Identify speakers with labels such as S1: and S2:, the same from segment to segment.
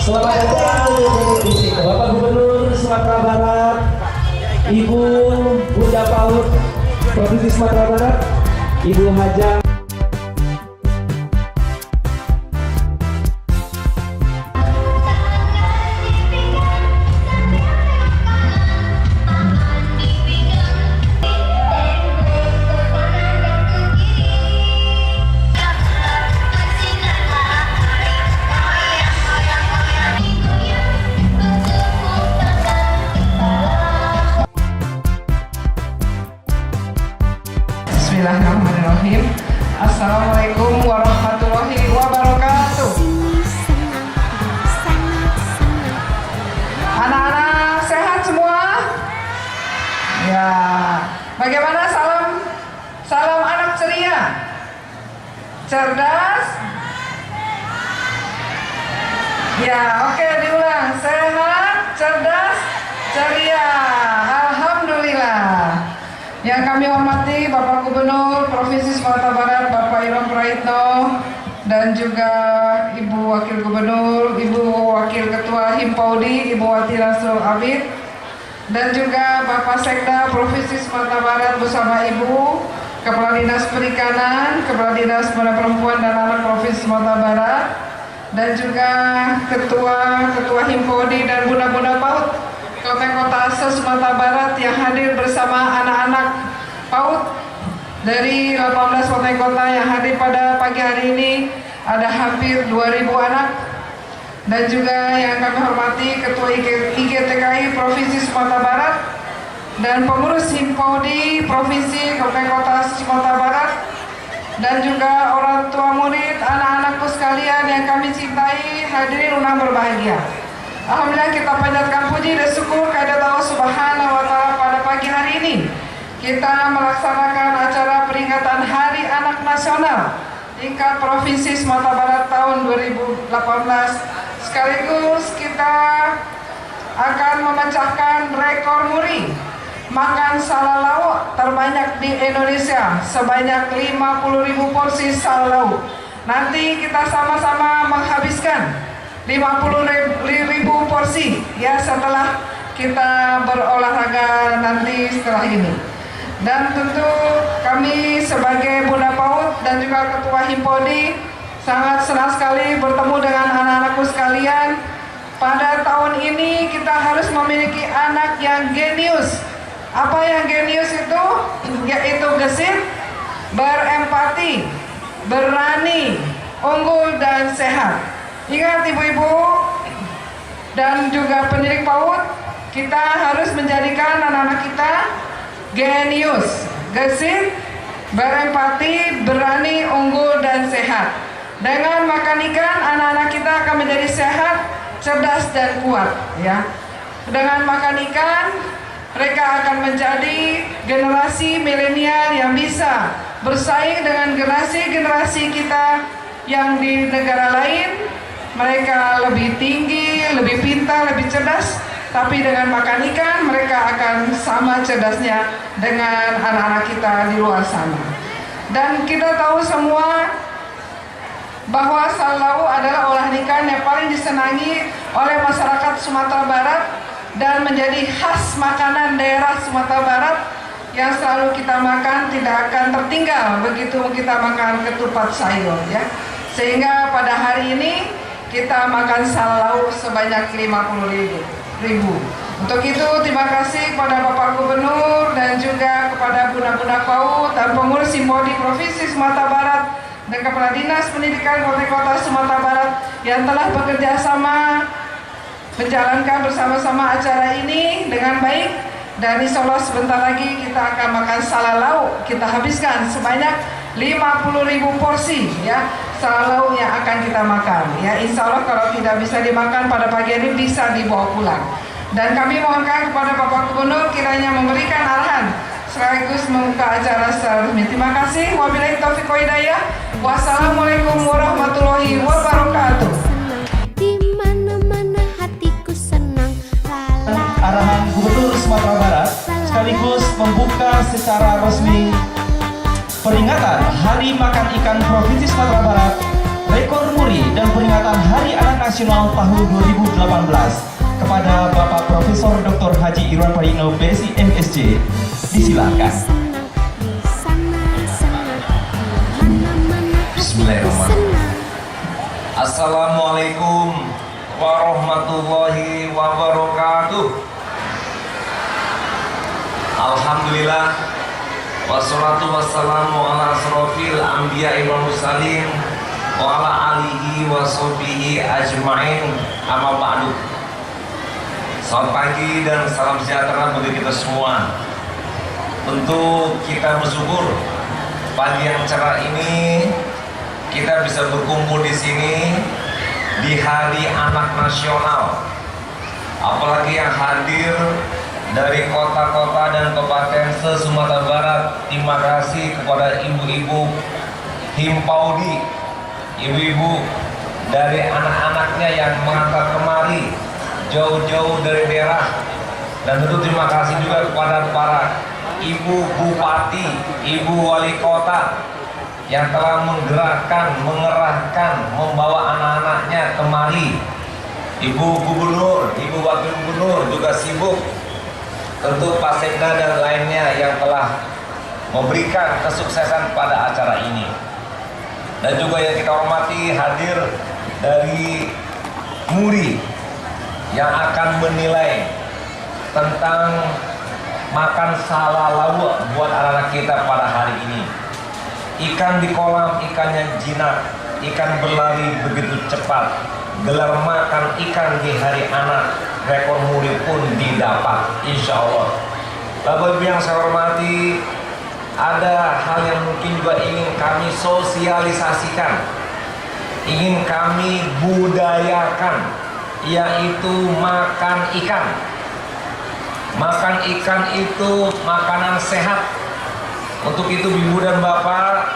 S1: Selamat datang di Bapak Gubernur Sumatera Barat, Ibu Bunda PAUD Provinsi Sumatera Barat, Ibu Hajah.
S2: Bismillahirrahmanirrahim. Assalamualaikum warahmatullahi wabarakatuh. Anak-anak sehat semua? Ya. Bagaimana salam anak ceria? Cerdas? Ya, oke, diulang. Sehat, cerdas, ceria. Alhamdulillah. Yang kami hormati Bapak Gubernur Provinsi Sumatera Barat, Bapak Iron Praitno, dan juga Ibu Wakil Gubernur, Ibu Wakil Ketua Himpaudi, Ibu Wati Rasul Abid, dan juga Bapak Sekda Provinsi Sumatera Barat bersama Ibu, Kepala Dinas Perikanan, Kepala Dinas Pemberdayaan Perempuan dan Anak Provinsi Sumatera Barat, dan juga Ketua Himpaudi dan Bunda-Bunda PAUD Kota-kota se-Sumatera Barat yang hadir bersama anak-anak PAUD dari 18 kota yang hadir pada pagi hari ini. Ada hampir 2.000 anak, dan juga yang kami hormati Ketua IGTKI Provinsi Sumatera Barat dan pengurus Himpaudi Provinsi Kota-kota Sumatera Barat, dan juga orang tua murid, anak-anakku sekalian yang kami cintai, hadirin undangan berbahagia. Alhamdulillah, kita panjatkan puji dan syukur kehadirat Allah Subhanahu wa Ta'ala pada pagi hari ini. Kita melaksanakan acara peringatan Hari Anak Nasional tingkat Provinsi Sumatera Barat tahun 2018. Sekaligus kita akan memecahkan rekor muri makan salad lauk terbanyak di Indonesia, sebanyak 50.000 porsi salad lauk. Nanti kita sama-sama menghabiskan 50.000 porsi ya setelah kita berolahraga nanti setelah ini. Dan tentu kami sebagai Bunda PAUD dan juga Ketua Himpaudi sangat senang sekali bertemu dengan anak-anakku sekalian. Pada tahun ini kita harus memiliki anak yang genius. Apa yang genius itu? Yaitu gesit, berempati, berani, unggul dan sehat. Ingat ibu-ibu dan juga pendidik PAUD, kita harus menjadikan anak-anak kita genius, gesit, berempati, berani, unggul dan sehat. Dengan makan ikan, anak-anak kita akan menjadi sehat, cerdas dan kuat ya. Dengan makan ikan, mereka akan menjadi generasi milenial yang bisa bersaing dengan generasi-generasi kita yang di negara lain. Mereka lebih tinggi, lebih pintar, lebih cerdas, tapi dengan makan ikan mereka akan sama cerdasnya dengan anak-anak kita di luar sana. Dan kita tahu semua bahwa salad lauk adalah olahan ikan yang paling disenangi oleh masyarakat Sumatera Barat dan menjadi khas makanan daerah Sumatera Barat yang selalu kita makan, tidak akan tertinggal begitu kita makan ketupat sayur ya. Sehingga pada hari ini kita makan salad lauk sebanyak 50.000. Untuk itu terima kasih kepada Bapak Gubernur dan juga kepada Bunda-Bunda PAUD dan pengurus Himpaudi Provinsi Sumatera Barat dan Kepala Dinas Pendidikan Kota-kota Sumatera Barat yang telah bekerja sama menjalankan bersama-sama acara ini dengan baik. Dan insya Allah sebentar lagi kita akan makan salad lauk. Kita habiskan sebanyak 50.000 porsi ya salad lauk yang akan kita makan ya. Insya Allah kalau tidak bisa dimakan pada pagi hari bisa dibawa pulang. Dan kami mohonkan kepada Bapak Gubernur kiranya memberikan arahan sekaligus membuka acara secara resmi. Terima kasih. Wabillahi taufiq wa hidayah. Wassalamualaikum warahmatullahi wabarakatuh.
S1: Arahan Gubernur Sumatera Barat sekaligus membuka secara resmi peringatan Hari Makan Ikan Provinsi Sumatera Barat
S3: rekor muri dan peringatan Hari Anak Nasional tahun 2018 kepada Bapak Profesor Dr. Haji Irwan Prayitno BSI MSc. Disilakan.
S4: Bismillahirrahmanirrahim. Assalamualaikum warahmatullahi wabarakatuh. Alhamdulillah, wassalatu wassalamu ala asrofil anbiya'i wal mursalin wa ala alihi wa sahbihi ajma'in, amma ba'du. Selamat pagi dan salam sejahtera bagi kita semua. Tentu kita bersyukur pagi yang cerah ini kita bisa berkumpul di sini di Hari Anak Nasional. Apalagi yang hadir dari kota-kota dan kabupaten se-Sumatera Barat. Terima kasih kepada ibu-ibu Himpaudi, ibu-ibu dari anak-anaknya yang mengantar kemari jauh-jauh dari daerah. Dan tentu terima kasih juga kepada para ibu bupati, ibu wali kota yang telah menggerakkan, mengerahkan, membawa anak-anaknya kemari. Ibu gubernur, ibu wakil gubernur juga sibuk. Tentu Pak Sekda dan lainnya yang telah memberikan kesuksesan pada acara ini. Dan juga yang kita hormati hadir dari MURI yang akan menilai tentang makan salah lauk buat anak-anak kita pada hari ini. Ikan di kolam, ikannya jinak, ikan berlari begitu cepat. Gelar makan ikan di hari anak, rekor muri pun didapat, insya Allah. Bapak Ibu yang saya hormati, ada hal yang mungkin juga ingin kami sosialisasikan, ingin kami budayakan, yaitu makan ikan. Makan ikan itu makanan sehat. Untuk itu ibu dan bapak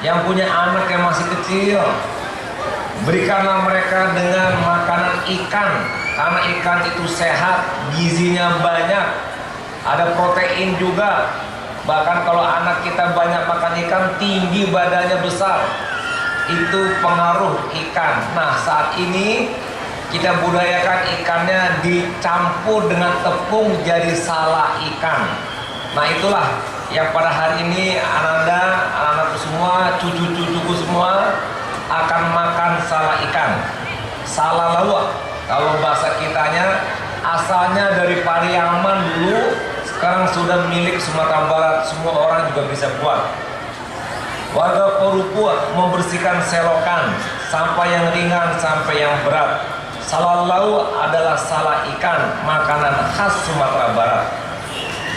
S4: yang punya anak yang masih kecil, berikanlah mereka dengan makanan ikan. Karena ikan itu sehat, gizinya banyak, ada protein juga. Bahkan kalau anak kita banyak makan ikan, tinggi badannya besar. Itu pengaruh ikan. Nah, saat ini kita budayakan ikannya dicampur dengan tepung jadi salak ikan. Nah, itulah yang pada hari ini Ananda, anak-anakku semua, cucu-cucuku semua akan makan salak ikan. Salak lauk, kalau bahasa kitanya, asalnya dari Pariaman dulu, sekarang sudah milik Sumatera Barat. Semua orang juga bisa buat. Warga Porupua membersihkan selokan, sampah yang ringan sampai yang berat. Salak lauk adalah salak ikan, makanan khas Sumatera Barat.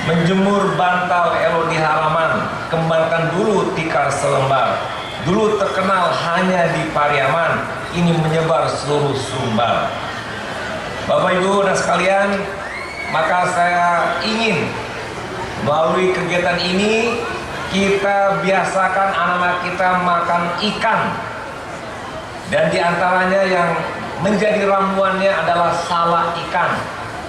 S4: Menjemur bantal elo di halaman, kembangkan dulu tikar selembar. Dulu terkenal hanya di Pariaman, ini menyebar seluruh Sumbar. Bapak Ibu dan sekalian, maka saya ingin melalui kegiatan ini kita biasakan anak-anak kita makan ikan. Dan diantaranya yang menjadi ramuannya adalah salak ikan.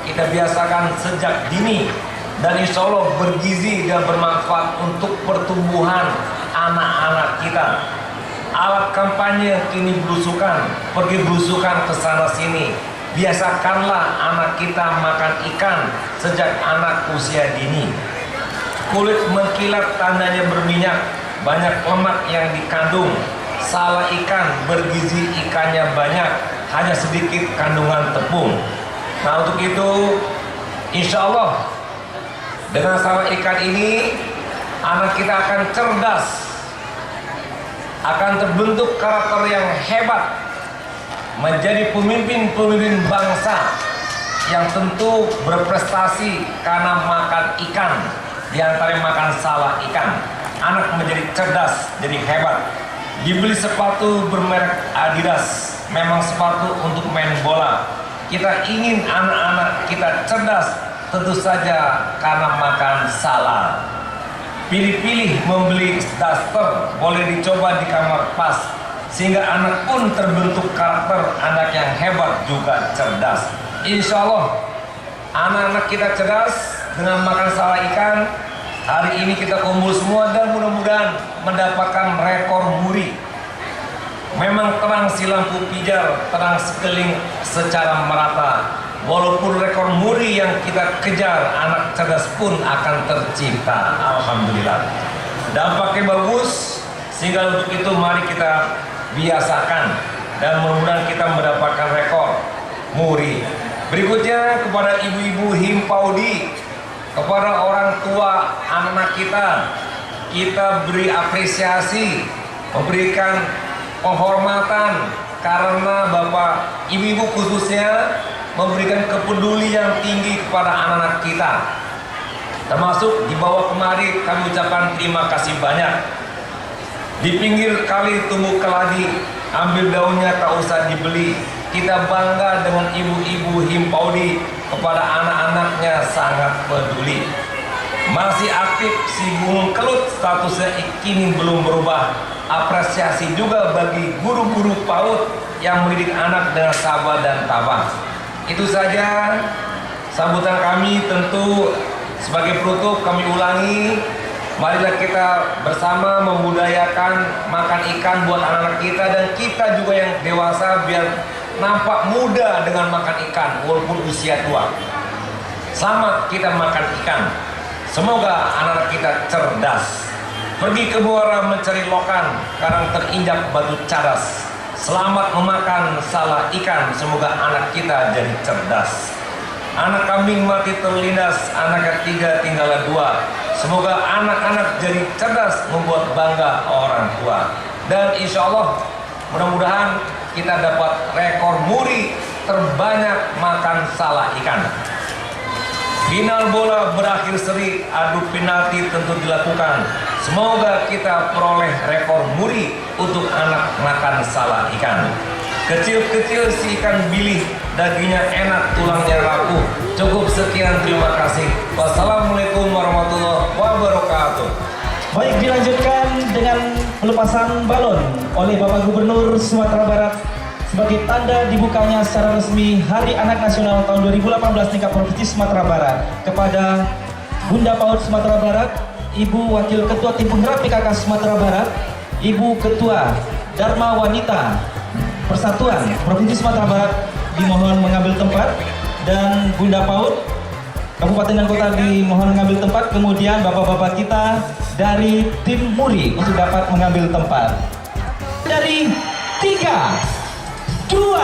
S4: Kita biasakan sejak dini. Dan insya Allah bergizi dan bermanfaat untuk pertumbuhan anak-anak kita. Alat kampanye kini belusukan, pergi belusukan ke sana sini. Biasakanlah anak kita makan ikan sejak anak usia dini. Kulit mengkilat tandanya berminyak, banyak lemak yang dikandung. Salak ikan bergizi, ikannya banyak, hanya sedikit kandungan tepung. Nah, untuk itu insya Allah dengan salak ikan ini anak kita akan cerdas, akan terbentuk karakter yang hebat, menjadi pemimpin-pemimpin bangsa yang tentu berprestasi karena makan ikan. Di antara makan salak ikan, anak menjadi cerdas, jadi hebat. Dibeli sepatu bermerek Adidas, memang sepatu untuk main bola. Kita ingin anak-anak kita cerdas, tentu saja karena makan salak. Pilih-pilih membeli daster, boleh dicoba di kamar pas, sehingga anak pun terbentuk karakter anak yang hebat juga cerdas. Insya Allah anak-anak kita cerdas dengan makan salak ikan. Hari ini kita kumpul semua dan mudah-mudahan mendapatkan rekor muri. Memang terang si lampu pijar, terang sekeliling secara merata. Walaupun rekor muri yang kita kejar, anak cerdas pun akan tercipta. Alhamdulillah. Dampaknya bagus, sehingga untuk itu mari kita biasakan dan mudah-mudahan kita mendapatkan rekor muri. Berikutnya kepada ibu-ibu himpaudi, kepada orang tua anak kita beri apresiasi, memberikan penghormatan karena Bapak Ibu-ibu khususnya memberikan kepedulian yang tinggi kepada anak-anak kita. Termasuk di bawah kemari kami ucapkan terima kasih banyak. Di pinggir kali tumbuh keladi, ambil daunnya tak usah dibeli. Kita bangga dengan ibu-ibu himpaudi, kepada anak-anaknya sangat peduli. Masih aktif si burung kelut, statusnya kini belum berubah. Apresiasi juga bagi guru-guru PAUD yang mendidik anak dengan sabar dan tabah. Itu saja sambutan kami. Tentu sebagai penutup kami ulangi, marilah kita bersama membudayakan makan ikan buat anak-anak kita, dan kita juga yang dewasa biar nampak muda dengan makan ikan walaupun usia tua. Selamat kita makan ikan. Semoga anak-anak kita cerdas. Pergi ke muara mencari lokan, karang terinjak batu cadas. Selamat memakan salah ikan, semoga anak kita jadi cerdas. Anak kambing mati terlindas, anak ketiga tinggallah dua. Semoga anak-anak jadi cerdas, membuat bangga orang tua. Dan insya Allah mudah-mudahan kita dapat rekor muri terbanyak makan salah ikan. Final bola berakhir seri, adu penalti tentu dilakukan. Semoga kita peroleh rekor muri untuk anak makan salah ikan. Kecil-kecil si ikan bilih, dagingnya enak, tulangnya rapuh. Cukup sekian, terima kasih. Wassalamualaikum warahmatullahi wabarakatuh.
S3: Baik, dilanjutkan dengan pelepasan balon oleh Bapak Gubernur Sumatera Barat sebagai tanda dibukanya secara resmi Hari Anak Nasional tahun 2018 tingkat Provinsi Sumatera Barat kepada Bunda PAUD Sumatera Barat, Ibu Wakil Ketua Tim Penggerak PKK Sumatera Barat, Ibu Ketua Dharma Wanita Persatuan Provinsi Sumatera Barat dimohon mengambil tempat, dan Bunda PAUD Kabupaten dan Kota dimohon mengambil tempat. Kemudian bapak-bapak kita dari tim muri untuk dapat mengambil tempat. Dari 3, 2, 1.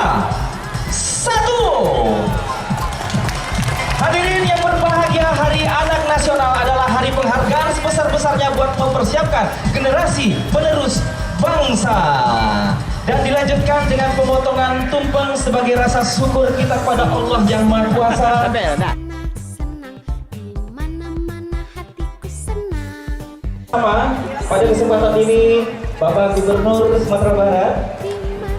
S3: Hadirin yang berbahagia, Hari Anak Nasional adalah hari penghargaan sebesar-besarnya buat mempersiapkan generasi penerus bangsa. Dan dilanjutkan dengan pemotongan tumpeng sebagai rasa syukur kita kepada Allah yang Maha Kuasa. Pada kesempatan ini, Bapak Gubernur Sumatera Barat,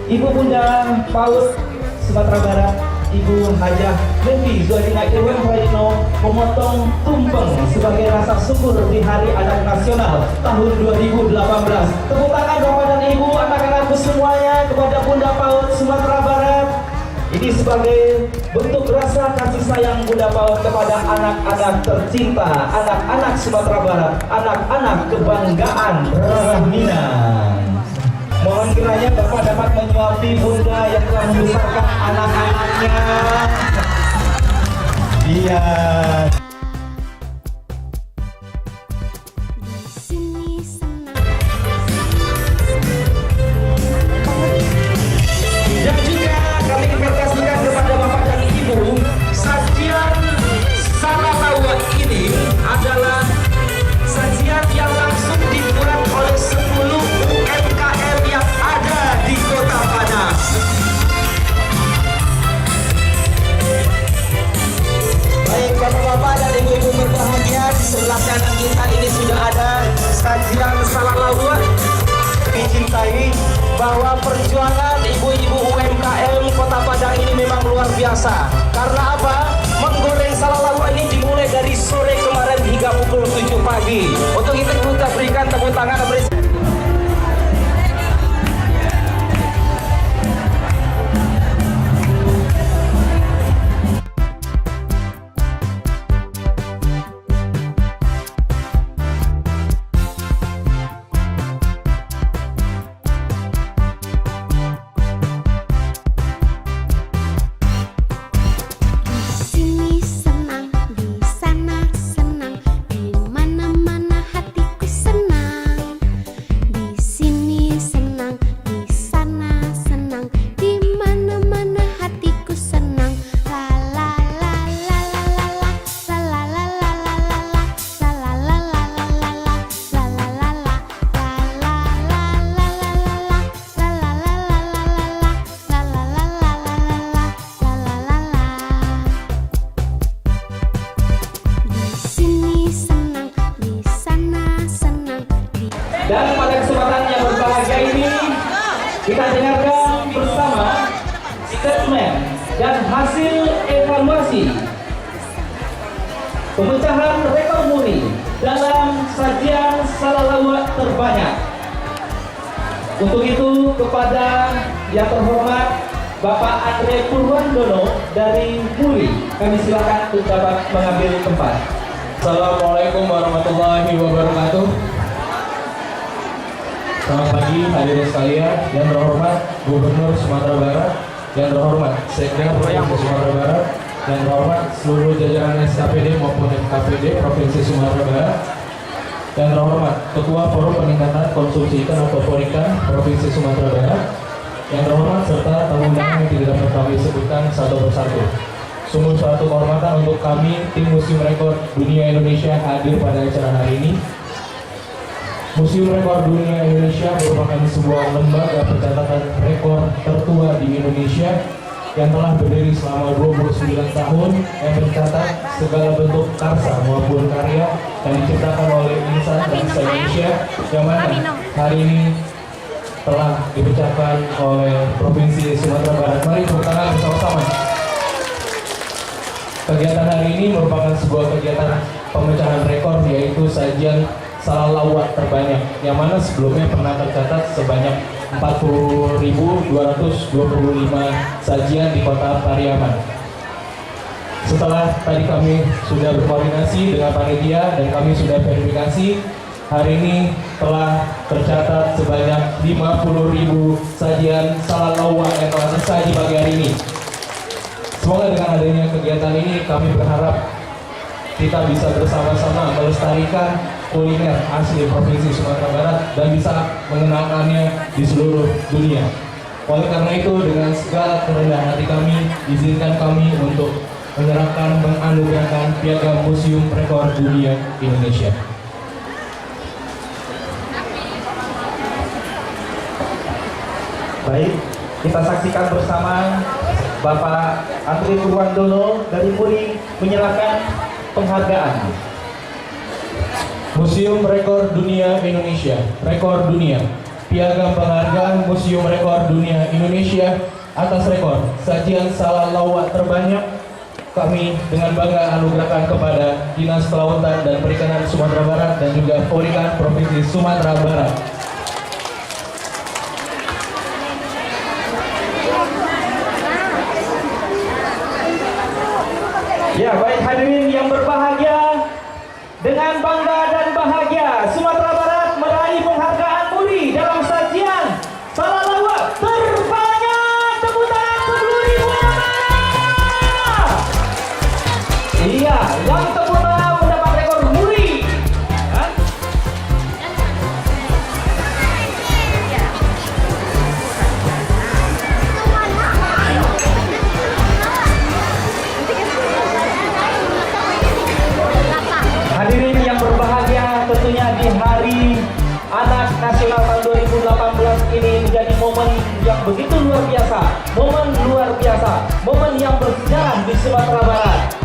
S3: Ibu Bunda PAUD Sumatera Barat, Ibu Hajah Levi Zuadina Irwan Praitno memotong tumpeng sebagai rasa syukur di Hari Anak Nasional tahun 2018. Tepuk tangan Bapak dan Ibu, anak-anakku semuanya, kepada Bunda PAUD Sumatera Barat. Ini sebagai bentuk rasa kasih sayang Bunda PAUD kepada anak-anak tercinta, anak-anak Sumatera Barat, anak-anak kebanggaan Rahmina. Mohon kiranya Bapak dapat menyuapi Bunda yang telah membesarkan anak-anaknya. Iya. Dan juga kami informasikan kepada Bapak dan Ibu, sajian Salawat ini adalah sajian yang langsung dibuat oleh 10 UMKM yang ada di Kota Padang. Baik Bapak-bapak dan Ibu-ibu berbahagia, di sebelah kanan kita ini sudah ada sajian salawat. Dicintai bahwa perjuangan ibu-ibu UMKM Kota Padang ini memang luar biasa. Karena apa? Menggoreng salawat ini dimulai dari sore kemarin hingga pukul 7 pagi. Untuk itu kita berikan tepuk tangan apresiasi. Dan pada kesempatan yang berbahagia ini, kita dengarkan bersama statement dan hasil evaluasi pemecahan rekor muri dalam sajian salalawat terbanyak. Untuk itu, kepada yang terhormat Bapak Andre Purwandono dari Muri, kami silakan untuk dapat mengambil tempat.
S5: Assalamualaikum warahmatullahi wabarakatuh. Selamat pagi hadirin sekalian, yang terhormat Gubernur Sumatera Barat, yang terhormat Sekda Provinsi Sumatera Barat, yang terhormat seluruh jajaran SKPD maupun FKPD Provinsi Sumatera Barat, yang terhormat Ketua Forum Peningkatan Konsumsi Ikan atau Forikan Provinsi Sumatera Barat, yang terhormat serta tamu undangan yang tidak dapat kami sebutkan satu persatu. Sungguh suatu kehormatan untuk kami tim Museum Rekor Dunia Indonesia hadir pada acara hari ini. Museum Rekor Dunia Indonesia merupakan sebuah lembaga pencatatan rekor tertua di Indonesia yang telah berdiri selama 29 tahun, yang mencatat segala bentuk karsa maupun karya yang diciptakan oleh insan bangsa Indonesia yang mana hari ini telah dipecahkan oleh Provinsi Sumatera Barat. Mari tepuk tangan bersama-sama. Kegiatan hari ini merupakan sebuah kegiatan pemecahan rekor, yaitu sajian salalawat terbanyak, yang mana sebelumnya pernah tercatat sebanyak 40.225 sajian di kota Pariaman. Setelah tadi kami sudah berkoordinasi dengan panitia dan kami sudah verifikasi, hari ini telah tercatat sebanyak 50.000 sajian salalawat yang telah tersaji pagi hari ini. Semoga dengan adanya kegiatan ini kami berharap kita bisa bersama-sama melestarikan kuliner asli Provinsi Sumatera Barat dan bisa mengenalkannya di seluruh dunia. Oleh karena itu, dengan segala kerendahan hati kami, izinkan kami untuk menyerahkan menganugerahkan Piagam Museum Rekor Dunia Indonesia.
S3: Baik, kita saksikan bersama Bapak Andre Purwandono dari Muri menyerahkan penghargaan.
S5: Museum Rekor Dunia Indonesia, Rekor Dunia, Piagam Penghargaan Museum Rekor Dunia Indonesia atas rekor sajian salalawat terbanyak, kami dengan bangga anugerahkan kepada Dinas Kelautan dan Perikanan Sumatera Barat dan juga Forikan Provinsi Sumatera Barat.
S3: Ya, baik hadirin yang berbahagia, dengan bangga dan bahagia Sumatera Barat meraih penghargaan Muri dalam sajian salalawat terbanyak. Tepuk tangan 10.000 anak. Iya, yang terutama mendapat rekor Muri. Hah? Hadirin yang berbahagia, tentunya di Hari Anak Nasional tahun 2018 ini menjadi momen yang begitu luar biasa, momen yang bersejarah di Sumatera Barat.